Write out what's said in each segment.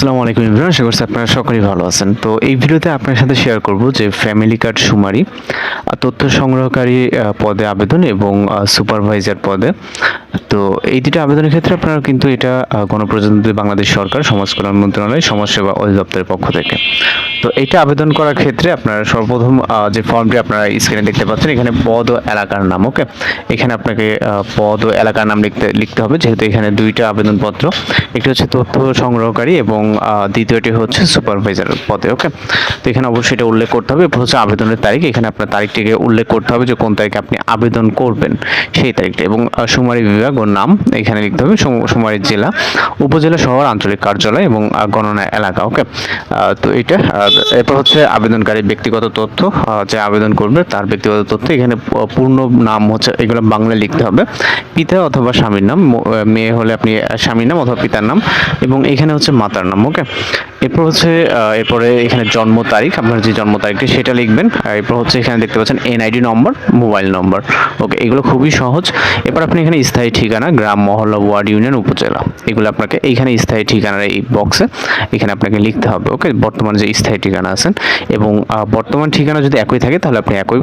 আসসালামু আলাইকুম এভরিওয়ান, আশা করছি আপনারা সকলেই ভালো আছেন। তো এই ভিডিওতে আপনার সাথে শেয়ার করব যে ফ্যামিলি কার্ড শুমারি তথ্য সংগ্রহকারী পদে আবেদন এবং সুপারভাইজার পদে। তো এই দুটো আবেদনের ক্ষেত্রে আপনারা কিন্তু এটা গণপ্রজাতন্ত্রী বাংলাদেশ সরকার সমাজ কল্যাণ মন্ত্রণালয় সমাজসেবা অধিদপ্তরের পক্ষ থেকে। তো এটা আবেদন করার ক্ষেত্রে আপনারা সর্বপ্রথম যে ফর্মটি আপনারা স্ক্রিনে দেখতে পাচ্ছেন, এখানে পদ ও এলাকার নাম। ওকে, এখানে আপনাকে পদ ও এলাকার নাম লিখতে হবে, যেহেতু এখানে দুইটা আবেদনপত্র, একটি হচ্ছে তথ্য সংগ্রহকারী এবং দ্বিতীয়টি হচ্ছে সুপারভাইজার পদে। ওকে, তো এখানে অবশ্যই এটা উল্লেখ করতে হবে। এরপর হচ্ছে আবেদনের তারিখ, এখানে আপনার তারিখটিকে উল্লেখ করতে হবে যে কোন তারিখে আপনি আবেদন করবেন সেই তারিখটা, এবং শুমারি বিভাগ ও নাম এখানে লিখতে হবে, শুমারি জেলা, উপজেলা, শহর, আঞ্চলিক কার্যালয় এবং গণনা এলাকা। ওকে, তো এটা এরপর হচ্ছে আবেদনকারীর ব্যক্তিগত তথ্য, যে আবেদন করবে তার ব্যক্তিগত তথ্য, এখানে পূর্ণ নাম হচ্ছে এগুলো বাংলায় লিখতে হবে, পিতা অথবা স্বামীর নাম, মেয়ে হলে আপনি স্বামীর নাম অথবা পিতার নাম, এবং এখানে হচ্ছে মাতার নাম। ওকে, এরপর হচ্ছে এরপরে এখানে জন্ম তারিখ, আপনার যে জন্ম তারিখটি সেটা লিখবেন। এরপর হচ্ছে এখানে দেখতে পাচ্ছেন এনআইডি নম্বর, মোবাইল নম্বর। ওকে, এগুলো খুবই সহজ। এরপর আপনি এখানে স্থায়ী ঠিকানা, গ্রাম, মহল্লা, ওয়ার্ড, ইউনিয়ন, উপজেলা, এগুলো আপনাকে এইখানে স্থায়ী ঠিকানার এই বক্সে এখানে আপনাকে লিখতে হবে। ওকে, বর্তমান যে স্থায়ী ঠিকানা আছেন এবং বর্তমান ঠিকানা যদি একই থাকে তাহলে আপনি একই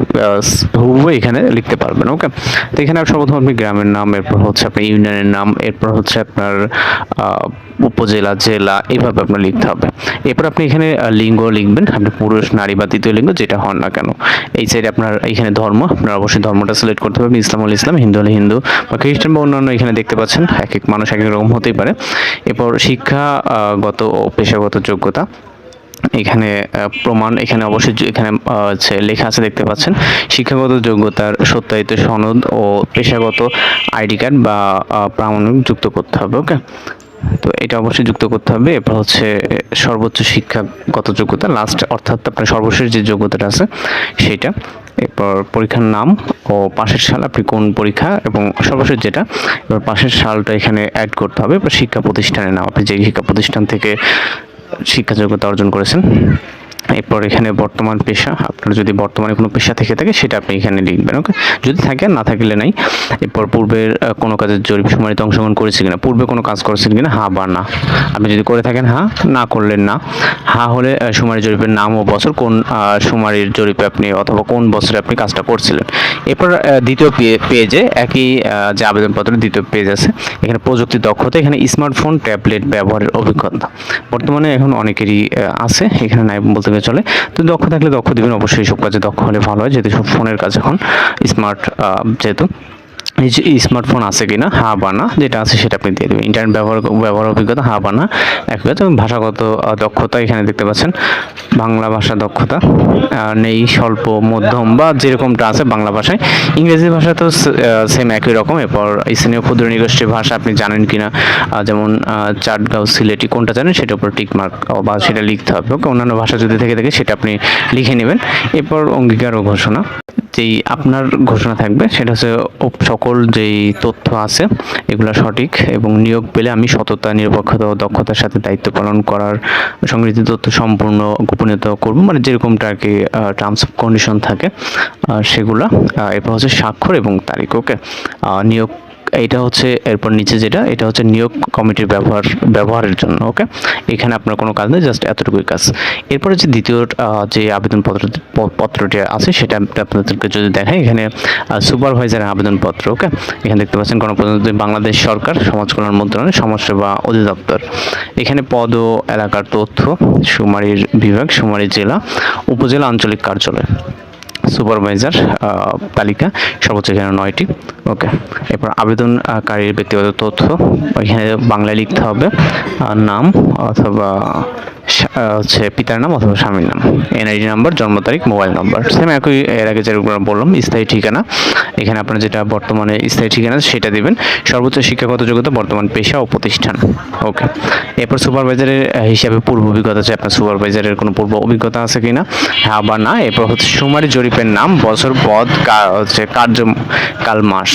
হুবহু এখানে লিখতে পারবেন। ওকে, তো এখানে সর্বপ্রথম আপনি গ্রামের নাম, এরপর হচ্ছে আপনার ইউনিয়নের নাম, এরপর হচ্ছে আপনার উপজেলা, জেলা, এইভাবে আপনার লিখতে হবে। এরপর আপনি এখানে লিঙ্গ লিখবেন, আপনি পুরুষ, নারী বা তৃতীয় লিঙ্গ যেটা হন না কেন। এই সাইডে আপনার এখানে ধর্ম, আপনার অবশ্যই ধর্মটা সিলেক্ট করতে হবে, ইসলাম হলে ইসলাম, হিন্দু হলে হিন্দু, বা খ্রিস্টান বা অন্যান্য এখানে দেখতে পাচ্ছেন এক এক মানুষ এক এক রকম হতেই পারে। এরপর শিক্ষাগত ও পেশাগত যোগ্যতা, এখানে প্রমাণ, এখানে অবশ্যই এখানে লেখা আছে দেখতে পাচ্ছেন, শিক্ষাগত যোগ্যতার সত্যায়িত সনদ ও পেশাগত আইডি কার্ড বা প্রামাণিক যুক্ত করতে হবে। ওকে, তো এটা অবশ্যই যুক্ত করতে হবে। এরপর হচ্ছে সর্বোচ্চ শিক্ষাগত যোগ্যতা লাস্ট, অর্থাৎ আপনার সর্বশেষ যে যোগ্যতাটা আছে সেটা। এরপর পরীক্ষার নাম ও পাশের সাল, আপনি কোন পরীক্ষা এবং সর্বশেষ যেটা, এবার পাশের সালটা এখানে অ্যাড করতে হবে। এরপর শিক্ষা প্রতিষ্ঠানের নাম, আপনি যে শিক্ষা প্রতিষ্ঠান থেকে শিক্ষা যোগ্যতা অর্জন করেছেন। এরপর এখানে বর্তমান পেশা, আপনার যদি বর্তমানে কোনো পেশা থেকে থাকে সেটা আপনি এখানে লিখবেন। ওকে, যদি থাকে না থাকলে নাই। এরপর পূর্বের কোনো কাজের জরিপ শুমারিতে অংশগ্রহণ করেছে কিনা, পূর্বে কোনো কাজ করেছেন কিনা, হ্যাঁ বা না। আপনি যদি করে থাকেন হ্যাঁ, না করলেন না। হ্যাঁ হলে শুমারি জরিপের নাম ও বছর, কোন শুমারির জরিপে আপনি অথবা কোন বছরে আপনি কাজটা করছিলেন। এরপর দ্বিতীয় পেজে একই যে আবেদনপত্রের দ্বিতীয় পেজ আছে, এখানে প্রযুক্তি দক্ষতা, এখানে স্মার্টফোন, ট্যাবলেট ব্যবহারের অভিজ্ঞতা বর্তমানে এখন অনেকেরই আছে, এখানে নাই বলতে গেলে চলে। তো দক্ষ থাকলে দক্ষ দিবেন, অবশ্যই সব কাজে দক্ষ হলে ভালো হয়, যেহেতু সব ফোনের কাজ এখন স্মার্ট, যেহেতু এই যে স্মার্টফোন আছে কিনা, হ্যাঁ বা না, যেটা আছে সেটা আপনি দিয়ে দেবেন। ইন্টারনেট ব্যবহার অভিজ্ঞতা, হ্যাঁ বা না, এক কথা। ভাষাগত দক্ষতা, এখানে দেখতে পাচ্ছেন বাংলা ভাষা দক্ষতা নেই, স্বল্প, মধ্যম বা যেরকমটা আছে বাংলা ভাষায়। ইংরেজি ভাষা তো সেম একই রকম। এরপর স্থানীয় ক্ষুদ্র নিগোষ্ঠীর ভাষা আপনি জানেন কিনা, যেমন চাটগাঁও, সিলেটি, কোনটা জানেন সেটার উপর টিক মার্ক বা সেটা লিখতে হবে। ওকে, অন্যান্য ভাষা যদি থেকে থাকে সেটা আপনি লিখে নেবেন। এরপর অঙ্গীকার ও ঘোষণা, যেই আপনার ঘোষণা থাকবে সেটা হচ্ছে সকল যেই তথ্য আছে এগুলো সঠিক, এবং নিয়োগ পেলে আমি সততা, নিরপেক্ষতা ও দক্ষতার সাথে দায়িত্ব পালন করার সংগৃহীত তথ্য সম্পূর্ণ গোপনীয়তা করব, মানে যেরকমটা আর কি টার্মস অফ কন্ডিশন থাকে সেগুলা। এরপর হচ্ছে স্বাক্ষর এবং তারিখ। ওকে, নিয়োগ, এটা হচ্ছে এরপর নিচে যেটা, এটা হচ্ছে নিয়োগ কমিটির ব্যবহারের জন্য। ওকে, এখানে আপনার কোনো কাজ নেই, জাস্ট এতটুকুই কাজ। এরপরে যে দ্বিতীয় যে পত্রটি আছে সেটা আপনাদেরকে যদি দেখাই, এখানে সুপারভাইজারের আবেদনপত্র। ওকে, এখানে দেখতে পাচ্ছেন গণপ্রজাতন্ত্রী বাংলাদেশ সরকার সমাজ কল্যাণ মন্ত্রণালয় সমাজসেবা অধিদপ্তর। এখানে পদ ও এলাকার তথ্য, শুমারির বিভাগ, শুমারি জেলা, উপজেলা, আঞ্চলিক কার্যালয়, সুপারভাইজার তালিকা সর্বোচ্চ এখানে 9টি। ওকে, এরপর আবেদনকারীর ব্যক্তিগত তথ্য, এখানে বাংলায় লিখতে হবে, নাম অথবা হচ্ছে পিতার নাম অথবা স্বামীর নাম, এনআইডি নাম্বার, জন্ম তারিখ, মোবাইল নাম্বার, সেম একই এর আগে যেরকম বললাম। স্থায়ী ঠিকানা, এখানে আপনার যেটা বর্তমানে স্থায়ী ঠিকানা সেটা দিবেন। সর্বোচ্চ শিক্ষাগত যোগ্যতা, বর্তমান পেশা ও প্রতিষ্ঠান। ওকে, এরপর সুপারভাইজারের হিসাবে পূর্ব অভিজ্ঞতা, আছে আপনার সুপারভাইজারের কোনো পূর্ব অভিজ্ঞতা আছে কিনা, হ্যাঁ বা না। এরপর হচ্ছে শুমারি জরিপের নাম, বছর, পদ, হচ্ছে কার্যকাল, মাস,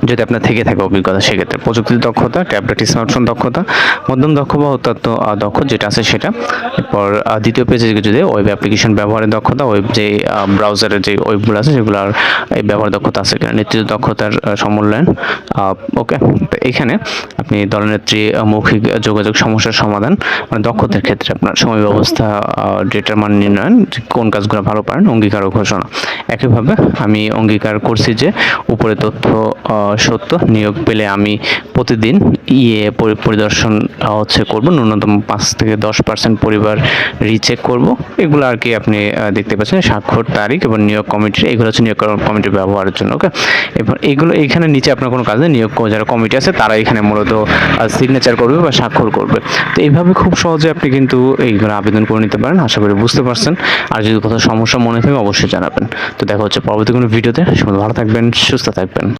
যদি আপনার থেকে থাকে অভিজ্ঞতা, সেক্ষেত্রে প্রযুক্তির দক্ষতা, ট্যাবলেট স্মার্টফোন দক্ষতা, মধ্যম দক্ষ বা অত্যন্ত দক্ষ যেটা আছে সেটা। এরপর দ্বিতীয় পেজে যদি ওয়েব অ্যাপ্লিকেশন ব্যবহারের দক্ষতা, ওয়েব যে ব্রাউজারের যে ওয়েবগুলো আছে সেগুলোর এই ব্যবহার দক্ষতা আছে কিনা, নেতৃত্ব দক্ষতার সমন্বয়ন। ওকে, তো এখানে আপনি দলনেত্রী, মৌখিক যোগাযোগ, সমস্যার সমাধান, মানে দক্ষতার ক্ষেত্রে আপনার সময় ব্যবস্থা, ডেটার মান নির্ণয়ন, কোন কাজগুলো ভালো পারেন, অঙ্গীকার ও ঘোষণা। একইভাবে আমি অঙ্গীকার করছি যে উপরে তথ্য সত্য, নিয়োগ পেলে আমি প্রতিদিন পরিদর্শন করব, ন্যূনতম 5 থেকে 10% পরিবার রিচেক করব। এগুলো আর কি আপনি দেখতে পাচ্ছেন, স্বাক্ষর, তারিখ এবং নিয়োগ কমিটির, এগুলো হচ্ছে নিয়োগ কমিটির ব্যবহারের জন্য। ওকে, এবার এগুলো এখানে নিচে আপনার কোনো কাজ নেই, নিয়োগ যারা কমিটি আছে তারা এখানে মূলত সিগনেচার করবে বা স্বাক্ষর করবে। তো এইভাবে খুব সহজে আপনি কিন্তু এইগুলো আবেদন করে নিতে পারেন। আশা করি বুঝতে পারছেন। আর যদি কোথাও সমস্যা মনে থাকে অবশ্যই জানাবেন। তো দেখা হচ্ছে পরবর্তী কোনো ভিডিওতে। ভালো থাকবেন, সুস্থ থাকবেন।